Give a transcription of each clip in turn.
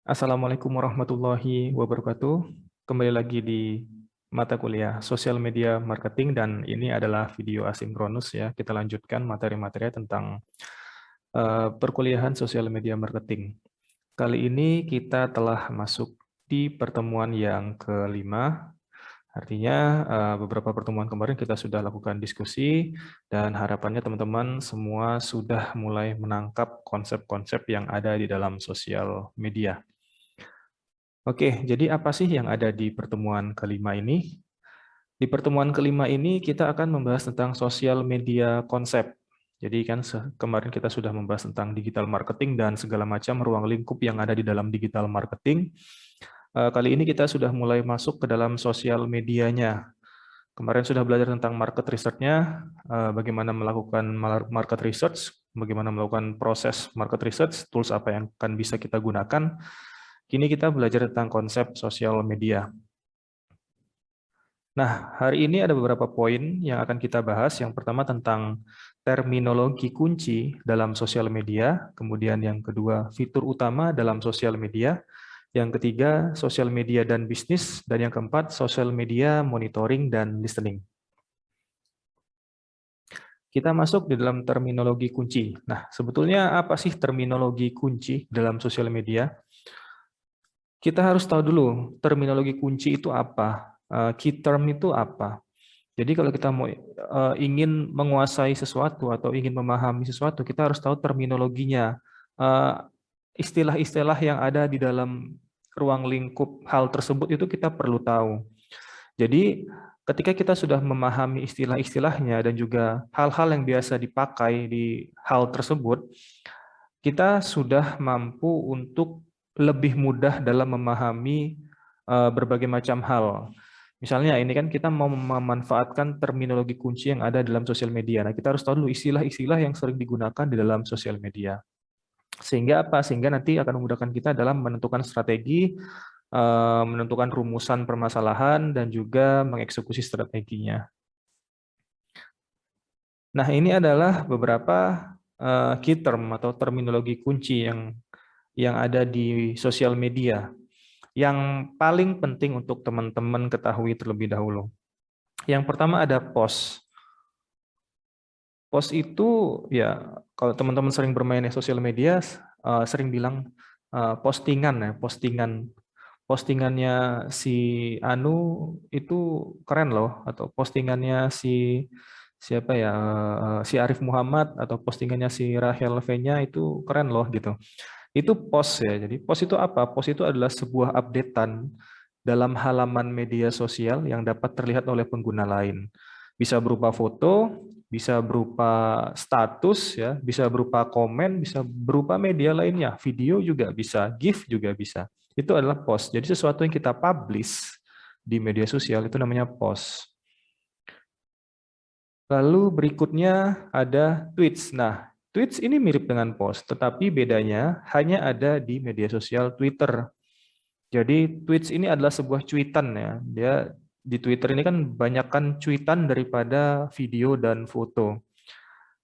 Assalamualaikum warahmatullahi wabarakatuh. Kembali lagi di mata kuliah Sosial Media Marketing dan ini adalah video asinkronus ya. Kita lanjutkan materi-materi tentang perkuliahan Sosial Media Marketing. Kali ini kita telah masuk di pertemuan yang kelima. Artinya beberapa pertemuan kemarin kita sudah lakukan diskusi dan harapannya teman-teman semua sudah mulai menangkap konsep-konsep yang ada di dalam sosial media. Oke, jadi apa sih yang ada di pertemuan kelima ini? Di pertemuan kelima ini kita akan membahas tentang sosial media konsep. Jadi kan kemarin kita sudah membahas tentang digital marketing dan segala macam ruang lingkup yang ada di dalam digital marketing. Kali ini kita sudah mulai masuk ke dalam sosial medianya. Kemarin sudah belajar tentang market research-nya, bagaimana melakukan market research, bagaimana melakukan proses market research, tools apa yang akan bisa kita gunakan. Kini kita belajar tentang konsep sosial media. Nah, hari ini ada beberapa poin yang akan kita bahas. Yang pertama tentang terminologi kunci dalam sosial media, kemudian yang kedua fitur utama dalam sosial media, yang ketiga sosial media dan bisnis, dan yang keempat sosial media monitoring dan listening. Kita masuk di dalam terminologi kunci. Nah, sebetulnya apa sih terminologi kunci dalam sosial media? Kita harus tahu dulu terminologi kunci itu apa, key term itu apa. Jadi kalau kita mau ingin menguasai sesuatu atau ingin memahami sesuatu, kita harus tahu terminologinya, istilah-istilah yang ada di dalam ruang lingkup hal tersebut itu kita perlu tahu. Jadi ketika kita sudah memahami istilah-istilahnya dan juga hal-hal yang biasa dipakai di hal tersebut, kita sudah mampu untuk lebih mudah dalam memahami berbagai macam hal. Misalnya ini kan kita mau memanfaatkan terminologi kunci yang ada dalam sosial media. Nah, kita harus tahu dulu istilah-istilah yang sering digunakan di dalam sosial media. Sehingga apa? Sehingga nanti akan memudahkan kita dalam menentukan strategi, menentukan rumusan permasalahan, dan juga mengeksekusi strateginya. Nah, ini adalah beberapa key term atau terminologi kunci yang ada di sosial media yang paling penting untuk teman-teman ketahui terlebih dahulu. Yang pertama ada post. Post itu ya kalau teman-teman sering bermain di sosial media sering bilang postingan ya, postingannya si Anu itu keren loh, atau postingannya si siapa ya, si Arif Muhammad, atau postingannya si Rahel V-nya itu keren loh gitu. Itu post ya. Jadi post itu apa? Post itu adalah sebuah updatean dalam halaman media sosial yang dapat terlihat oleh pengguna lain. Bisa berupa foto, bisa berupa status ya, bisa berupa komen, bisa berupa media lainnya, video juga bisa, GIF juga bisa. Itu adalah post. Jadi sesuatu yang kita publish di media sosial itu namanya post. Lalu berikutnya ada tweets. Nah, tweets ini mirip dengan post, tetapi bedanya hanya ada di media sosial Twitter. Jadi tweets ini adalah sebuah cuitan ya. Dia di Twitter ini kan banyakkan cuitan daripada video dan foto.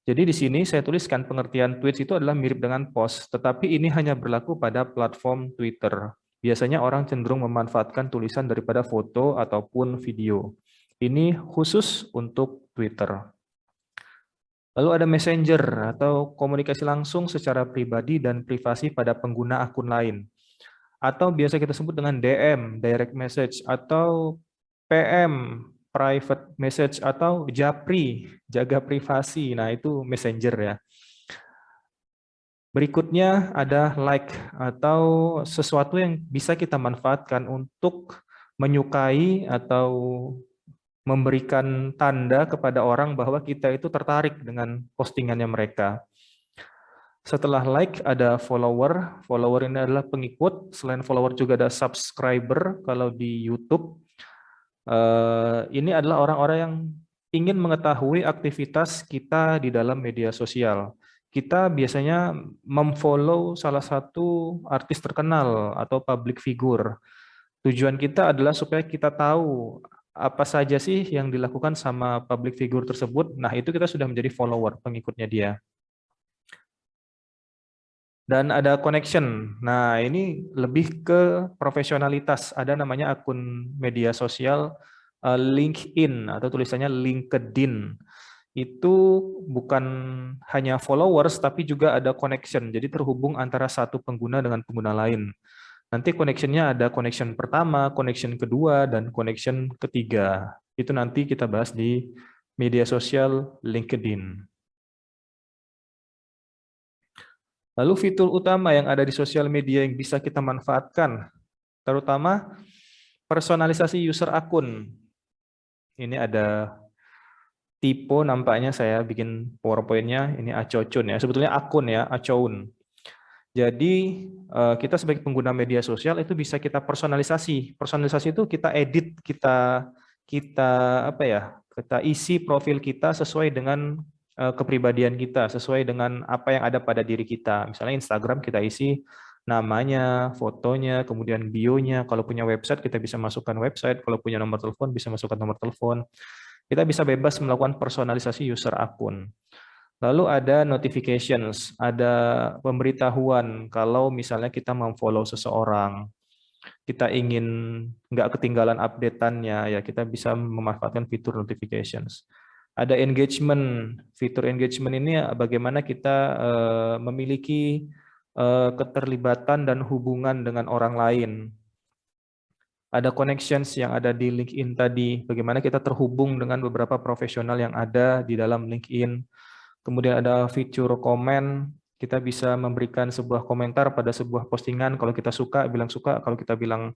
Jadi di sini saya tuliskan pengertian tweets itu adalah mirip dengan post, tetapi ini hanya berlaku pada platform Twitter. Biasanya orang cenderung memanfaatkan tulisan daripada foto ataupun video. Ini khusus untuk Twitter. Lalu ada Messenger atau komunikasi langsung secara pribadi dan privasi pada pengguna akun lain. Atau biasa kita sebut dengan DM, direct message, atau PM, private message, atau Japri, jaga privasi. Nah, itu Messenger ya. Berikutnya ada like atau sesuatu yang bisa kita manfaatkan untuk menyukai atau memberikan tanda kepada orang bahwa kita itu tertarik dengan postingannya mereka. Setelah like ada follower. Follower ini adalah pengikut. Selain follower juga ada subscriber kalau di YouTube. Ini adalah orang-orang yang ingin mengetahui aktivitas kita di dalam media sosial. Kita biasanya memfollow salah satu artis terkenal atau public figure. Tujuan kita adalah supaya kita tahu apa saja sih yang dilakukan sama public figure tersebut. Nah, itu kita sudah menjadi follower, pengikutnya dia. Dan ada connection. Nah, ini lebih ke profesionalitas. Ada namanya akun media sosial LinkedIn atau tulisannya LinkedIn. Itu bukan hanya followers, tapi juga ada connection. Jadi terhubung antara satu pengguna dengan pengguna lain. Nanti connection-nya ada connection pertama, connection kedua, dan connection ketiga. Itu nanti kita bahas di media sosial LinkedIn. Lalu fitur utama yang ada di sosial media yang bisa kita manfaatkan, terutama personalisasi user akun. Ini ada tipe nampaknya saya bikin PowerPoint-nya, ini Acocun ya. Sebetulnya akun ya, Acoun. Jadi kita sebagai pengguna media sosial itu bisa kita personalisasi. Personalisasi itu kita edit, kita apa ya? Kita isi profil kita sesuai dengan kepribadian kita, sesuai dengan apa yang ada pada diri kita. Misalnya Instagram kita isi namanya, fotonya, kemudian bio-nya. Kalau punya website kita bisa masukkan website, kalau punya nomor telepon bisa masukkan nomor telepon. Kita bisa bebas melakukan personalisasi user akun. Lalu ada notifications, ada pemberitahuan kalau misalnya kita memfollow seseorang, kita ingin nggak ketinggalan update-annya, ya kita bisa memanfaatkan fitur notifications. Ada engagement, fitur engagement ini bagaimana kita memiliki keterlibatan dan hubungan dengan orang lain. Ada connections yang ada di LinkedIn tadi, bagaimana kita terhubung dengan beberapa profesional yang ada di dalam LinkedIn. Kemudian ada fitur komen, kita bisa memberikan sebuah komentar pada sebuah postingan. Kalau kita suka, bilang suka. Kalau kita bilang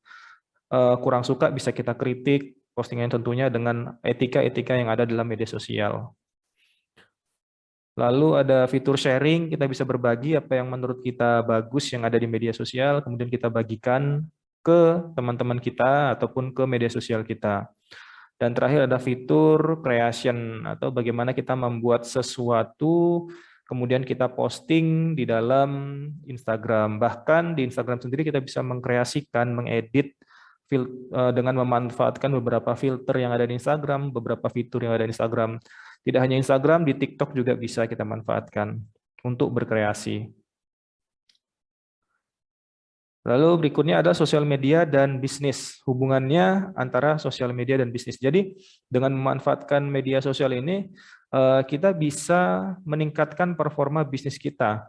kurang suka, bisa kita kritik postingan tentunya dengan etika-etika yang ada dalam media sosial. Lalu ada fitur sharing, kita bisa berbagi apa yang menurut kita bagus yang ada di media sosial, kemudian kita bagikan ke teman-teman kita ataupun ke media sosial kita. Dan terakhir ada fitur creation atau bagaimana kita membuat sesuatu kemudian kita posting di dalam Instagram. Bahkan di Instagram sendiri kita bisa mengkreasikan, mengedit dengan memanfaatkan beberapa filter yang ada di Instagram, beberapa fitur yang ada di Instagram. Tidak hanya Instagram, di TikTok juga bisa kita manfaatkan untuk berkreasi. Lalu berikutnya ada sosial media dan bisnis. Hubungannya antara sosial media dan bisnis. Jadi dengan memanfaatkan media sosial ini, kita bisa meningkatkan performa bisnis kita.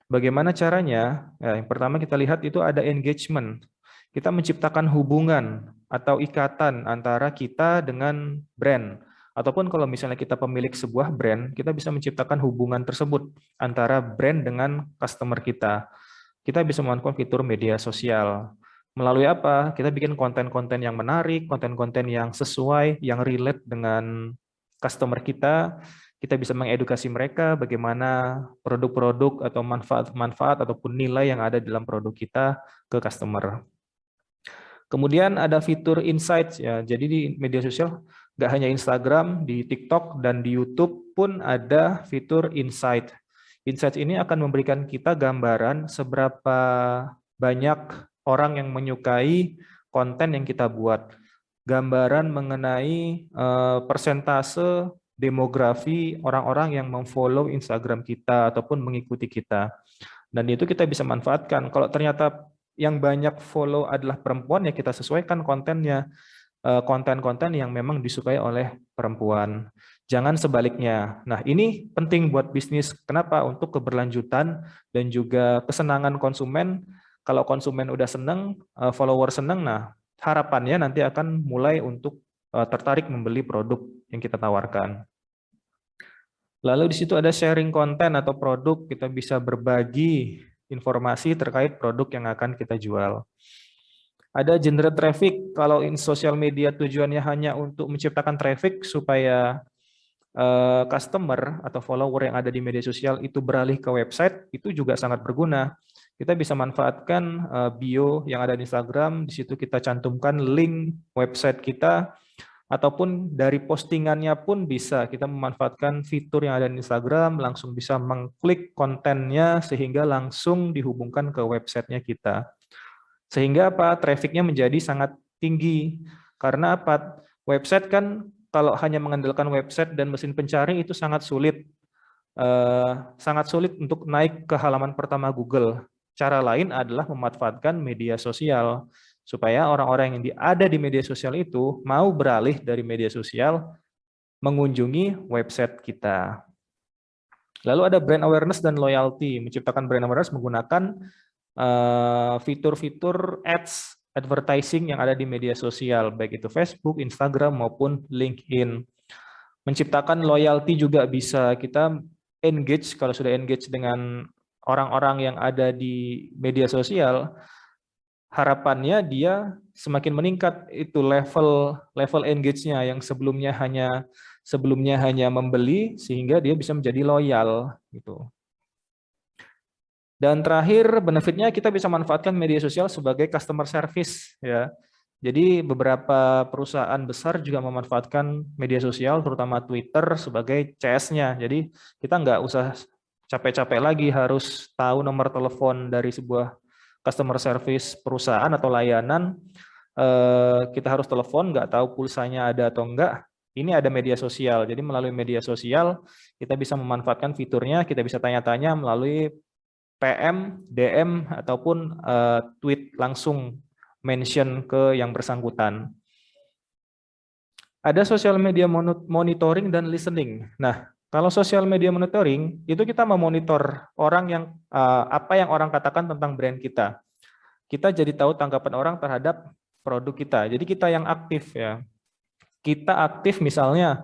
Bagaimana caranya? Ya, yang pertama kita lihat itu ada engagement. Kita menciptakan hubungan atau ikatan antara kita dengan brand. Ataupun kalau misalnya kita pemilik sebuah brand, kita bisa menciptakan hubungan tersebut antara brand dengan customer kita. Kita bisa memanfaatkan fitur media sosial. Melalui apa? Kita bikin konten-konten yang menarik, konten-konten yang sesuai, yang relate dengan customer kita. Kita bisa mengedukasi mereka bagaimana produk-produk atau manfaat-manfaat ataupun nilai yang ada dalam produk kita ke customer. Kemudian ada fitur insights ya. Jadi di media sosial nggak hanya Instagram, di TikTok dan di YouTube pun ada fitur insight. Insights ini akan memberikan kita gambaran seberapa banyak orang yang menyukai konten yang kita buat. Gambaran mengenai persentase demografi orang-orang yang memfollow Instagram kita ataupun mengikuti kita. Dan itu kita bisa manfaatkan. Kalau ternyata yang banyak follow adalah perempuan, ya kita sesuaikan kontennya. Konten-konten yang memang disukai oleh perempuan. Jangan sebaliknya. Nah, ini penting buat bisnis. Kenapa? Untuk keberlanjutan dan juga kesenangan konsumen. Kalau konsumen udah senang, follower senang, nah harapannya nanti akan mulai untuk tertarik membeli produk yang kita tawarkan. Lalu di situ ada sharing konten atau produk, kita bisa berbagi informasi terkait produk yang akan kita jual. Ada generate traffic, kalau in sosial media tujuannya hanya untuk menciptakan traffic supaya customer atau follower yang ada di media sosial itu beralih ke website, itu juga sangat berguna. Kita bisa manfaatkan bio yang ada di Instagram, di situ kita cantumkan link website kita, ataupun dari postingannya pun bisa kita memanfaatkan fitur yang ada di Instagram, langsung bisa mengklik kontennya sehingga langsung dihubungkan ke websitenya kita. Sehingga apa? Trafficnya menjadi sangat tinggi. Karena apa? Website kan kalau hanya mengandalkan website dan mesin pencari itu sangat sulit. sangat sulit untuk naik ke halaman pertama Google. Cara lain adalah memanfaatkan media sosial supaya orang-orang yang ada di media sosial itu mau beralih dari media sosial mengunjungi website kita. Lalu ada brand awareness dan loyalty, menciptakan brand awareness menggunakan fitur-fitur ads, advertising yang ada di media sosial, baik itu Facebook, Instagram, maupun LinkedIn. Menciptakan loyalty juga bisa, kita engage, kalau sudah engage dengan orang-orang yang ada di media sosial, harapannya dia semakin meningkat itu level engage-nya yang sebelumnya hanya membeli sehingga dia bisa menjadi loyal gitu. Dan terakhir benefitnya kita bisa manfaatkan media sosial sebagai customer service ya. Jadi beberapa perusahaan besar juga memanfaatkan media sosial terutama Twitter sebagai CS-nya. Jadi kita nggak usah capek-capek lagi harus tahu nomor telepon dari sebuah customer service perusahaan atau layanan. Kita harus telepon, nggak tahu pulsanya ada atau enggak. Ini ada media sosial. Jadi melalui media sosial kita bisa memanfaatkan fiturnya, kita bisa tanya-tanya melalui PM, DM, ataupun tweet langsung mention ke yang bersangkutan. Ada social media monitoring dan listening. Nah, kalau social media monitoring, itu kita memonitor orang yang apa yang orang katakan tentang brand kita. Kita jadi tahu tanggapan orang terhadap produk kita. Jadi kita yang aktif ya. Kita aktif misalnya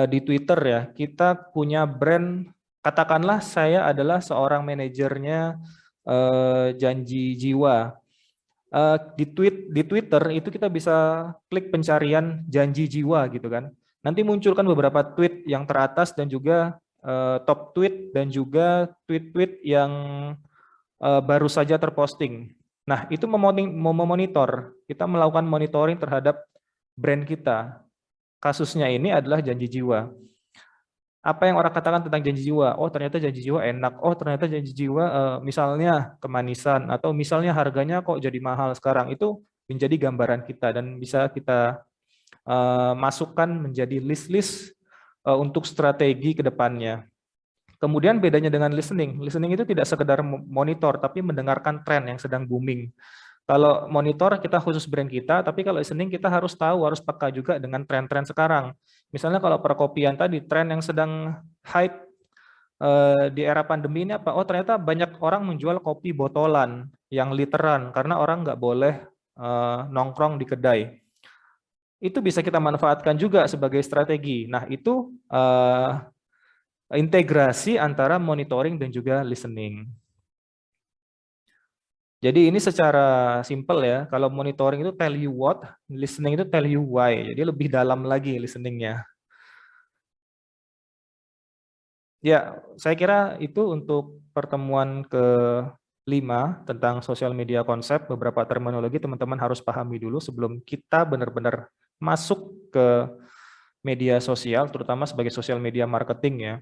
di Twitter ya, kita punya brand, katakanlah saya adalah seorang manajernya Janji Jiwa. Di Twitter itu kita bisa klik pencarian Janji Jiwa gitu kan. Nanti munculkan beberapa tweet yang teratas dan juga top tweet dan juga tweet-tweet yang baru saja terposting. Nah, itu memonitor. Kita melakukan monitoring terhadap brand kita. Kasusnya ini adalah Janji Jiwa. Apa yang orang katakan tentang Janji Jiwa? Oh, ternyata Janji Jiwa enak. Oh, ternyata Janji Jiwa misalnya kemanisan atau misalnya harganya kok jadi mahal sekarang. Itu menjadi gambaran kita dan bisa kita masukkan menjadi list-list untuk strategi ke depannya. Kemudian bedanya dengan listening. Listening itu tidak sekedar monitor tapi mendengarkan tren yang sedang booming. Kalau monitor kita khusus brand kita, tapi kalau listening kita harus tahu, harus peka juga dengan tren-tren sekarang. Misalnya kalau perkopian tadi, tren yang sedang hype di era pandemi ini apa? Oh ternyata banyak orang menjual kopi botolan yang literan, karena orang nggak boleh nongkrong di kedai. Itu bisa kita manfaatkan juga sebagai strategi. Nah itu integrasi antara monitoring dan juga listening. Jadi ini secara simpel ya, kalau monitoring itu tell you what, listening itu tell you why. Jadi lebih dalam lagi listeningnya. Ya, saya kira itu untuk pertemuan ke-5 tentang sosial media konsep. Beberapa terminologi teman-teman harus pahami dulu sebelum kita benar-benar masuk ke media sosial, terutama sebagai sosial media marketing ya.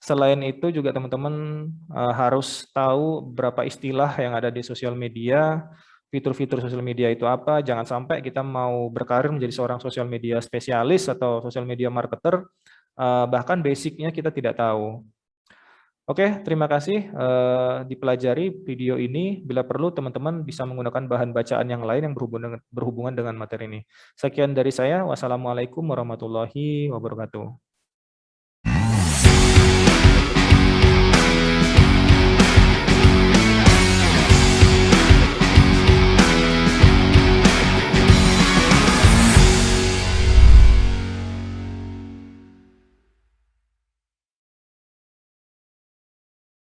Selain itu juga teman-teman harus tahu berapa istilah yang ada di sosial media, fitur-fitur sosial media itu apa. Jangan sampai kita mau berkarir menjadi seorang sosial media spesialis atau sosial media marketer, bahkan basicnya kita tidak tahu. Oke, terima kasih dipelajari video ini. Bila perlu teman-teman bisa menggunakan bahan bacaan yang lain yang berhubungan dengan materi ini. Sekian dari saya. Wassalamualaikum warahmatullahi wabarakatuh.